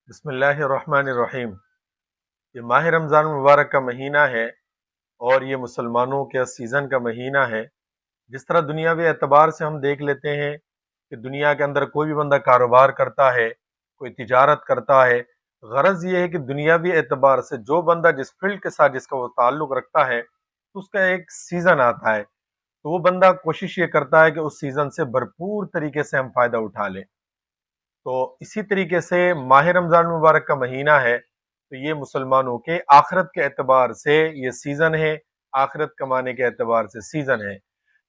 بسم اللہ الرحمن الرحیم۔ یہ ماہ رمضان المبارک کا مہینہ ہے اور یہ مسلمانوں کے سیزن کا مہینہ ہے۔ جس طرح دنیاوی اعتبار سے ہم دیکھ لیتے ہیں کہ دنیا کے اندر کوئی بھی بندہ کاروبار کرتا ہے، کوئی تجارت کرتا ہے، غرض یہ ہے کہ دنیاوی اعتبار سے جو بندہ جس فیلڈ کے ساتھ جس کا وہ تعلق رکھتا ہے تو اس کا ایک سیزن آتا ہے، تو وہ بندہ کوشش یہ کرتا ہے کہ اس سیزن سے بھرپور طریقے سے ہم فائدہ اٹھا لیں۔ تو اسی طریقے سے ماہ رمضان المبارک کا مہینہ ہے، تو یہ مسلمانوں کے آخرت کے اعتبار سے یہ سیزن ہے، آخرت کمانے کے اعتبار سے سیزن ہے۔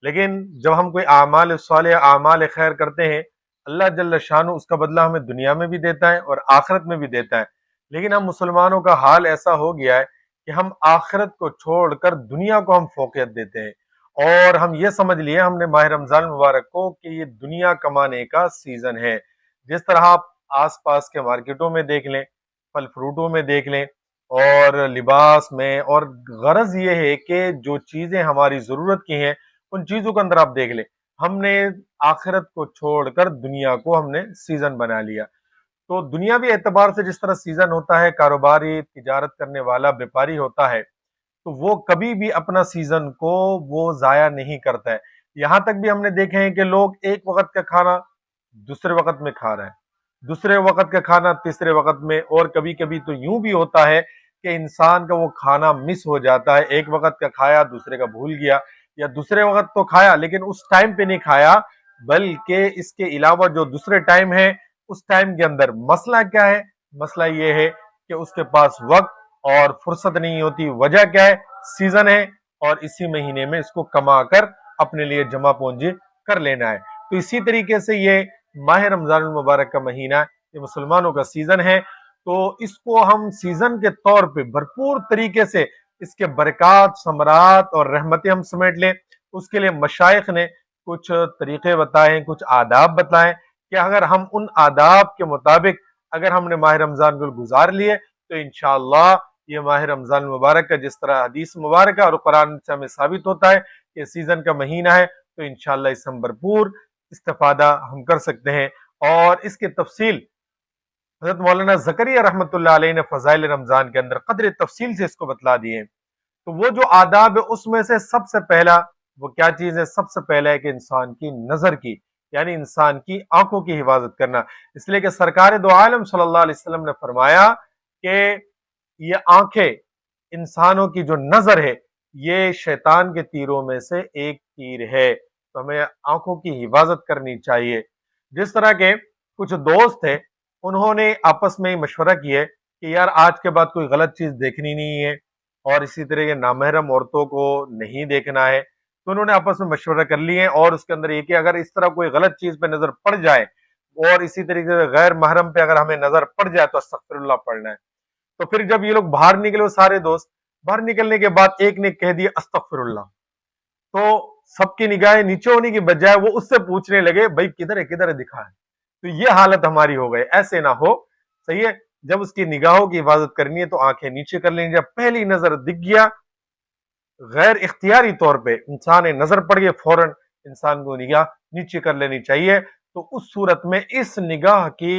لیکن جب ہم کوئی اعمال صالح اعمال خیر کرتے ہیں، اللہ جل شانہ اس کا بدلہ ہمیں دنیا میں بھی دیتا ہے اور آخرت میں بھی دیتا ہے۔ لیکن ہم مسلمانوں کا حال ایسا ہو گیا ہے کہ ہم آخرت کو چھوڑ کر دنیا کو ہم فوقیت دیتے ہیں، اور ہم یہ سمجھ لیے ہم نے ماہ رمضان المبارک کو کہ یہ دنیا کمانے کا سیزن ہے۔ جس طرح آپ آس پاس کے مارکیٹوں میں دیکھ لیں، پھل فروٹوں میں دیکھ لیں، اور لباس میں، اور غرض یہ ہے کہ جو چیزیں ہماری ضرورت کی ہیں ان چیزوں کے اندر آپ دیکھ لیں، ہم نے آخرت کو چھوڑ کر دنیا کو ہم نے سیزن بنا لیا۔ تو دنیاوی اعتبار سے جس طرح سیزن ہوتا ہے، کاروباری تجارت کرنے والا بیپاری ہوتا ہے، تو وہ کبھی بھی اپنا سیزن کو وہ ضائع نہیں کرتا ہے۔ یہاں تک بھی ہم نے دیکھے ہیں کہ لوگ ایک وقت کا کھانا دوسرے وقت میں کھا رہے ہیں، دوسرے وقت کا کھانا تیسرے وقت میں، اور کبھی کبھی تو یوں بھی ہوتا ہے کہ انسان کا وہ کھانا مس ہو جاتا ہے، ایک وقت کا کھایا دوسرے کا بھول گیا، یا دوسرے وقت تو کھایا لیکن اس ٹائم پہ نہیں کھایا، بلکہ اس کے علاوہ جو دوسرے ٹائم ہے اس ٹائم کے اندر مسئلہ کیا ہے؟ مسئلہ یہ ہے کہ اس کے پاس وقت اور فرصت نہیں ہوتی۔ وجہ کیا ہے؟ سیزن ہے، اور اسی مہینے میں اس کو کما کر اپنے لیے جمع پونجی کر لینا ہے۔ تو اسی طریقے سے یہ ماہ رمضان المبارک کا مہینہ یہ مسلمانوں کا سیزن ہے، تو اس کو ہم سیزن کے طور پہ بھرپور طریقے سے اس کے برکات، ثمرات اور رحمتیں ہم سمیٹ لیں۔ اس کے لیے مشائخ نے کچھ طریقے بتائے، کچھ آداب بتائے کہ اگر ہم ان آداب کے مطابق اگر ہم نے ماہ رمضان کو گزار لیے تو انشاءاللہ یہ ماہ رمضان المبارک کا جس طرح حدیث مبارکہ اور قرآن سے ہمیں ثابت ہوتا ہے کہ سیزن کا مہینہ ہے، تو انشاءاللہ اس ہم بھرپور استفادہ ہم کر سکتے ہیں۔ اور اس کی تفصیل حضرت مولانا زکریا رحمۃ اللہ علیہ نے فضائل رمضان کے اندر قدر تفصیل سے اس کو بتلا دیے۔ تو وہ جو آداب ہے اس میں سے سب سے پہلا وہ کیا چیز ہے؟ سب سے پہلا ہے کہ انسان کی نظر کی، یعنی انسان کی آنکھوں کی حفاظت کرنا۔ اس لیے کہ سرکار دو عالم صلی اللہ علیہ وسلم نے فرمایا کہ یہ آنکھیں، انسانوں کی جو نظر ہے، یہ شیطان کے تیروں میں سے ایک تیر ہے، تو ہمیں آنکھوں کی حفاظت کرنی چاہیے۔ جس طرح کے کچھ دوست تھے، انہوں نے آپس میں مشورہ کیا کہ یار آج کے بعد کوئی غلط چیز دیکھنی نہیں ہے، اور اسی طرح کے نامحرم عورتوں کو نہیں دیکھنا ہے۔ تو انہوں نے آپس میں مشورہ کر لیے، اور اس کے اندر یہ کہ اگر اس طرح کوئی غلط چیز پہ نظر پڑ جائے اور اسی طریقے سے غیر محرم پہ اگر ہمیں نظر پڑ جائے تو استغفر اللہ پڑھنا ہے۔ تو پھر جب یہ لوگ باہر نکلے، وہ سارے دوست باہر نکلنے کے بعد ایک نے کہہ دیا استغفر اللہ، تو سب کی نگاہیں نیچے ہونے کی بجائے وہ اس سے پوچھنے لگے بھائی کدھر ہے دکھا ہے۔ تو یہ حالت ہماری ہو گئی، ایسے نہ ہو، صحیح ہے؟ جب اس کی نگاہوں کی حفاظت کرنی ہے تو آنکھیں نیچے کر لیں۔ جب پہلی نظر دکھ گیا، غیر اختیاری طور پہ انسان نظر پڑ گئی، فوراً انسان کو نگاہ نیچے کر لینی چاہیے۔ تو اس صورت میں اس نگاہ کی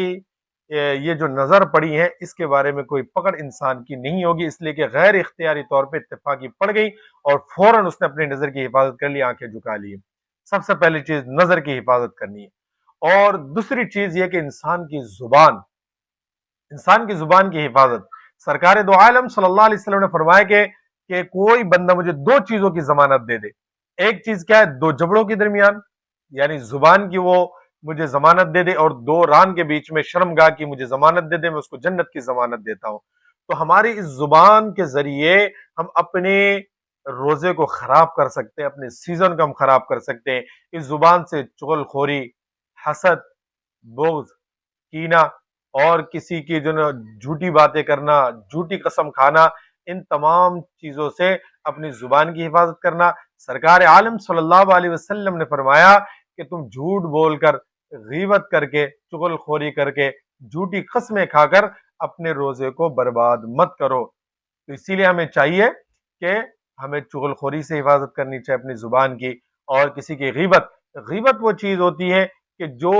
یہ جو نظر پڑی ہے اس کے بارے میں کوئی پکڑ انسان کی نہیں ہوگی، اس لیے کہ غیر اختیاری طور پہ اتفاقی پڑ گئی اور فوراً اس نے اپنی نظر کی حفاظت کر لی، آنکھیں جھکا لی۔ سب سے پہلی چیز نظر کی حفاظت کرنی ہے۔ اور دوسری چیز یہ کہ انسان کی زبان کی حفاظت۔ سرکار دو عالم صلی اللہ علیہ وسلم نے فرمایا کہ کوئی بندہ مجھے دو چیزوں کی ضمانت دے دے۔ ایک چیز کیا ہے؟ دو جبڑوں کے درمیان یعنی زبان کی وہ مجھے ضمانت دے دے، اور دو ران کے بیچ میں شرمگاہ کی مجھے ضمانت دے دے، میں اس کو جنت کی ضمانت دیتا ہوں۔ تو ہماری اس زبان کے ذریعے ہم اپنے روزے کو خراب کر سکتے ہیں، اپنے سیزن کو ہم خراب کر سکتے ہیں۔ اس زبان سے چغل خوری، حسد، بغض، کینہ، اور کسی کی جو جھوٹی باتیں کرنا، جھوٹی قسم کھانا، ان تمام چیزوں سے اپنی زبان کی حفاظت کرنا۔ سرکار عالم صلی اللہ علیہ وسلم نے فرمایا کہ تم جھوٹ بول کر، غیبت کر کے، چغل خوری کر کے، جھوٹی قسمیں کھا کر اپنے روزے کو برباد مت کرو۔ تو اسی لیے ہمیں چاہیے کہ ہمیں چغل خوری سے حفاظت کرنی چاہیے اپنی زبان کی، اور کسی کی غیبت وہ چیز ہوتی ہے کہ جو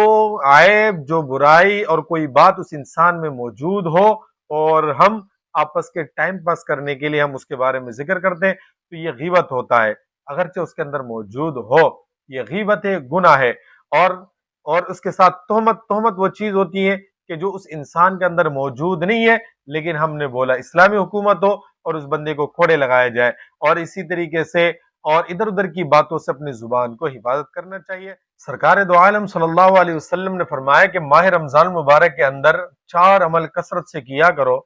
عیب، جو برائی اور کوئی بات اس انسان میں موجود ہو اور ہم آپس کے ٹائم پاس کرنے کے لیے ہم اس کے بارے میں ذکر کرتے ہیں تو یہ غیبت ہوتا ہے، اگرچہ اس کے اندر موجود ہو، یہ غیبت ہے، گناہ ہے۔ اور اور اس کے ساتھ تہمت وہ چیز ہوتی ہے کہ جو اس انسان کے اندر موجود نہیں ہے لیکن ہم نے بولا۔ اسلامی حکومت ہو اور اس بندے کو کوڑے لگایا جائے، اور اسی طریقے سے اور ادھر ادھر کی باتوں سے اپنی زبان کو حفاظت کرنا چاہیے۔ سرکار دو عالم صلی اللہ علیہ وسلم نے فرمایا کہ ماہ رمضان مبارک کے اندر 4 عمل کثرت سے کیا کرو۔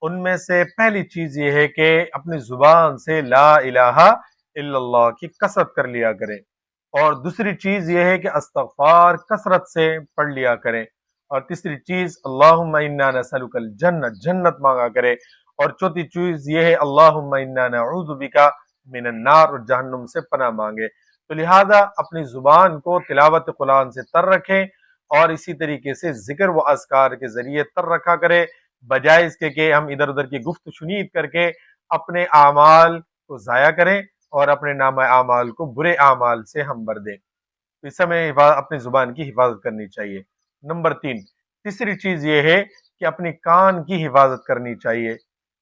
ان میں سے پہلی چیز یہ ہے کہ اپنی زبان سے لا الہ الا اللہ کی کثرت کر لیا کریں، اور دوسری چیز یہ ہے کہ استغفار کثرت سے پڑھ لیا کریں، اور تیسری چیز اللہم انا نسألک الجنہ، جنت مانگا کرے، اور چوتھی چیز یہ ہے اللہم انا نعوذ بک من النار، اور جہنم سے پناہ مانگے۔ تو لہذا اپنی زبان کو تلاوت قرآن سے تر رکھیں، اور اسی طریقے سے ذکر و اذکار کے ذریعے تر رکھا کرے، بجائے اس کے کہ ہم ادھر ادھر کی گفت شنید کر کے اپنے اعمال کو ضائع کریں اور اپنے نامہ اعمال کو برے اعمال سے ہم بھر دیں۔ تو اس سے ہمیں اپنی زبان کی حفاظت کرنی چاہیے۔ نمبر 3، تیسری چیز یہ ہے کہ اپنی کان کی حفاظت کرنی چاہیے،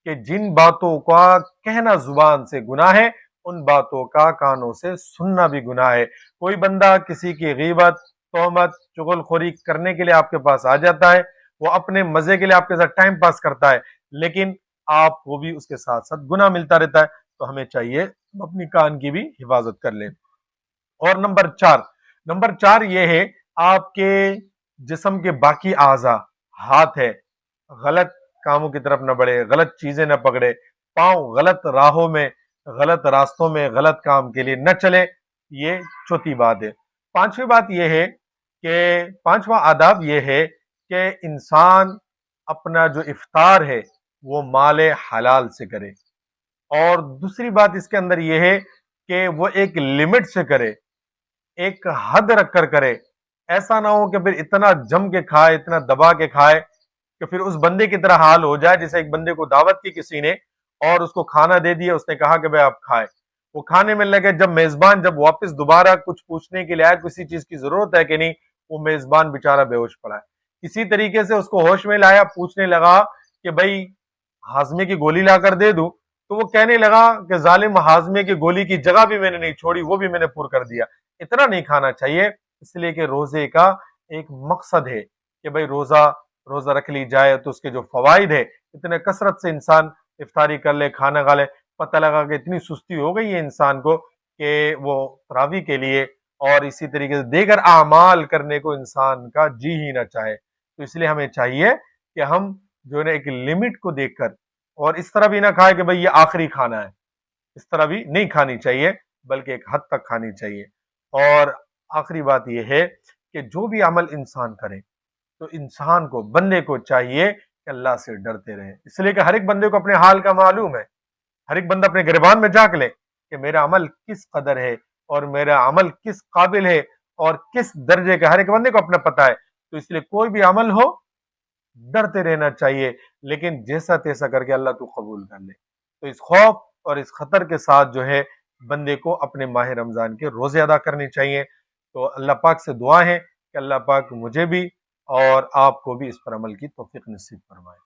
کہ جن باتوں کا کہنا زبان سے گناہ ہے ان باتوں کا کانوں سے سننا بھی گناہ ہے۔ کوئی بندہ کسی کی غیبت، تہمت، چغل خوری کرنے کے لیے آپ کے پاس آ جاتا ہے، وہ اپنے مزے کے لیے آپ کے ساتھ ٹائم پاس کرتا ہے، لیکن آپ کو بھی اس کے ساتھ ساتھ گناہ ملتا رہتا ہے۔ تو ہمیں چاہیے ہم اپنی کان کی بھی حفاظت کر لیں۔ اور نمبر چار یہ ہے آپ کے جسم کے باقی اعضاء، ہاتھ ہے، غلط کاموں کی طرف نہ بڑھے، غلط چیزیں نہ پکڑے، پاؤں غلط راہوں میں، غلط راستوں میں، غلط کام کے لیے نہ چلے۔ یہ چوتھی بات ہے۔ پانچویں بات یہ ہے کہ پانچواں آداب یہ ہے کہ انسان اپنا جو افطار ہے وہ مال حلال سے کرے، اور دوسری بات اس کے اندر یہ ہے کہ وہ ایک لمٹ سے کرے، ایک حد رکھ کر کرے۔ ایسا نہ ہو کہ پھر اتنا جم کے کھائے، اتنا دبا کے کھائے کہ پھر اس بندے کی طرح حال ہو جائے جیسے ایک بندے کو دعوت کی کسی نے اور اس کو کھانا دے دیا، اس نے کہا کہ بھائی آپ کھائے، وہ کھانے میں لگے، جب میزبان جب واپس دوبارہ کچھ پوچھنے کے لیے آئے کسی چیز کی ضرورت ہے کہ نہیں، وہ میزبان بیچارہ بے ہوش پڑا ہے۔ اسی طریقے سے اس کو ہوش میں لایا، پوچھنے لگا کہ بھائی ہاضمے کی گولی لا کر دے دوں، تو وہ کہنے لگا کہ ظالم، ہاضمے کی گولی کی جگہ بھی میں نے نہیں چھوڑی، وہ بھی میں نے پر کر دیا۔ اتنا نہیں کھانا چاہیے، اس لیے کہ روزے کا ایک مقصد ہے کہ بھئی روزہ رکھ لی جائے تو اس کے جو فوائد ہے، اتنے کثرت سے انسان افطاری کر لے، کھانا کھا لے، پتہ لگا کہ اتنی سستی ہو گئی ہے انسان کو کہ وہ تراویح کے لیے اور اسی طریقے سے دیگر اعمال کرنے کو انسان کا جی ہی نہ چاہے۔ تو اس لیے ہمیں چاہیے کہ ہم جو ہے ایک لمٹ کو دیکھ کر، اور اس طرح بھی نہ کھائے کہ بھئی یہ آخری کھانا ہے، اس طرح بھی نہیں کھانی چاہیے، بلکہ ایک حد تک کھانی چاہیے۔ اور آخری بات یہ ہے کہ جو بھی عمل انسان کرے تو انسان کو، بندے کو چاہیے کہ اللہ سے ڈرتے رہے، اس لیے کہ ہر ایک بندے کو اپنے حال کا معلوم ہے۔ ہر ایک بندہ اپنے گریبان میں جھانک لے کہ میرا عمل کس قدر ہے اور میرا عمل کس قابل ہے اور کس درجے کا، ہر ایک بندے کو اپنا پتہ ہے۔ تو اس لیے کوئی بھی عمل ہو ڈرتے رہنا چاہیے، لیکن جیسا تیسا کر کے اللہ تو قبول کر لے۔ تو اس خوف اور اس خطر کے ساتھ جو ہے بندے کو اپنے ماہ رمضان کے روزے ادا کرنے چاہیے۔ تو اللہ پاک سے دعا ہے کہ اللہ پاک مجھے بھی اور آپ کو بھی اس پر عمل کی توفیق نصیب فرمائے۔